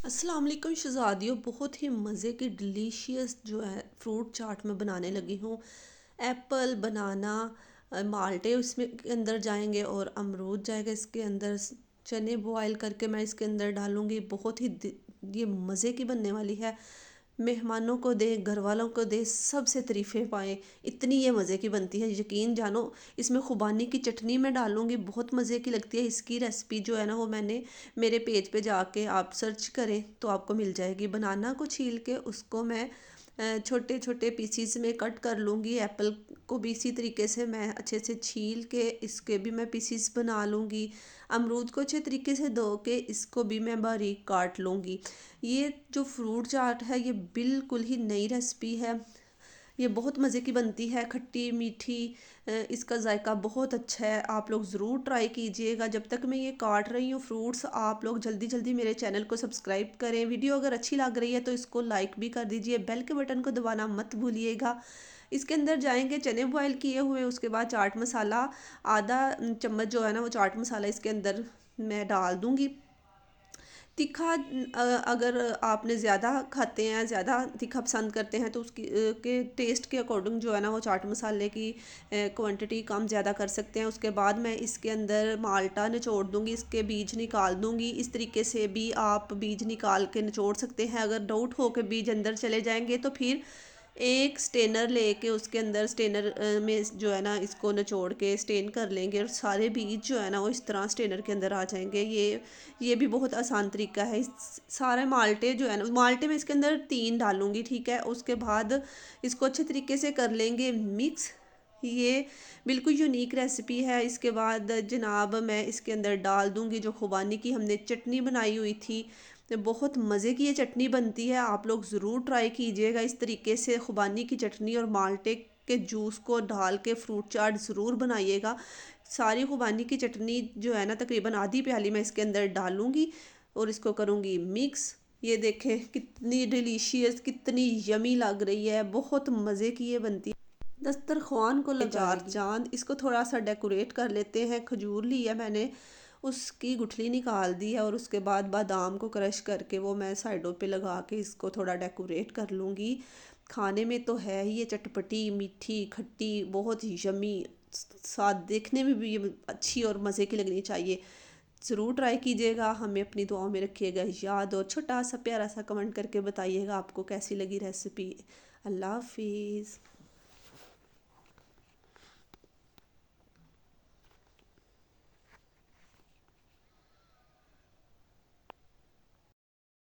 अस्सलाम वालेकुम शहज़ादियों, बहुत ही मज़े की डिलीशियस जो है फ्रूट चाट मैं बनाने लगी हूँ। एप्पल, बनाना, माल्टे उसमें के अंदर जाएंगे और अमरूद जाएगा इसके अंदर। चने बॉयल करके मैं इसके अंदर डालूँगी। बहुत ही ये मज़े की बनने वाली है। मेहमानों को दे, घर वालों को दे, सबसे तारीफ़ें पाएँ। इतनी ये मज़े की बनती है, यकीन जानो। इसमें खुबानी की चटनी मैं डालूँगी, बहुत मज़े की लगती है। इसकी रेसिपी जो है ना वो मैंने मेरे पेज पे जाके आप सर्च करें तो आपको मिल जाएगी। बनाना को छील के उसको मैं छोटे छोटे पीसीस में कट कर लूँगी। एप्पल को भी इसी तरीके से मैं अच्छे से छील के इसके भी मैं पीसीस बना लूँगी। अमरूद को अच्छे तरीके से धो के इसको भी मैं बारीक काट लूँगी। ये जो फ्रूट चाट है ये बिल्कुल ही नई रेसिपी है। ये बहुत मज़े की बनती है, खट्टी मीठी। इसका जायका बहुत अच्छा है। आप लोग ज़रूर ट्राई कीजिएगा। जब तक मैं ये काट रही हूँ फ्रूट्स, आप लोग जल्दी जल्दी मेरे चैनल को सब्सक्राइब करें। वीडियो अगर अच्छी लग रही है तो इसको लाइक भी कर दीजिए। बेल के बटन को दबाना मत भूलिएगा। इसके अंदर जाएंगे चने बॉयल किए हुए, उसके बाद चाट मसाला आधा चम्मच जो है ना वो चाट मसाला इसके अंदर मैं डाल दूँगी। तीखा अगर आपने ज़्यादा खाते हैं, ज़्यादा तीखा पसंद करते हैं तो उसकी के टेस्ट के अकॉर्डिंग जो है ना वो चाट मसाले की क्वांटिटी कम ज़्यादा कर सकते हैं। उसके बाद मैं इसके अंदर माल्टा निचोड़ दूँगी, इसके बीज निकाल दूँगी। इस तरीके से भी आप बीज निकाल के निचोड़ सकते हैं। अगर डाउट हो के बीज अंदर चले जाएंगे तो फिर एक स्टेनर लेके उसके अंदर स्टेनर में जो है ना इसको निचोड़ के स्टेन कर लेंगे और सारे बीज जो है ना वो इस तरह स्टेनर के अंदर आ जाएंगे। ये भी बहुत आसान तरीका है। इस सारे माल्टे जो है ना, माल्टे में इसके अंदर 3 डालूंगी, ठीक है। उसके बाद इसको अच्छे तरीके से कर लेंगे मिक्स। ये बिल्कुल यूनिक रेसिपी है। इसके बाद जनाब मैं इसके अंदर डाल दूंगी जो खुबानी की हमने चटनी बनाई हुई थी। तो बहुत मज़े की ये चटनी बनती है, आप लोग ज़रूर ट्राई कीजिएगा। इस तरीके से खुबानी की चटनी और माल्टे के जूस को डाल के फ्रूट चाट ज़रूर बनाइएगा। सारी खुबानी की चटनी जो है ना तकरीबन आधी प्याली मैं इसके अंदर डालूँगी और इसको करूँगी मिक्स। ये देखें कितनी डिलीशियस, कितनी यमी लग रही है, बहुत मज़े की ये बनती है। दस्तरखान को लगा चार चांद। इसको थोड़ा सा डेकोरेट कर लेते हैं। खजूर ली है मैंने, उसकी गुठली निकाल दी है और उसके बाद बादाम को क्रश करके वो मैं साइडों पे लगा के इसको थोड़ा डेकोरेट कर लूँगी। खाने में तो है ही ये चटपटी मीठी खट्टी, बहुत ही यमी। साथ देखने में भी ये अच्छी और मज़े की लगनी चाहिए। ज़रूर ट्राई कीजिएगा। हमें अपनी दुआओं में रखिएगा याद, और छोटा सा प्यारा सा कमेंट करके बताइएगा आपको कैसी लगी रेसिपी। अल्लाह हाफिज़।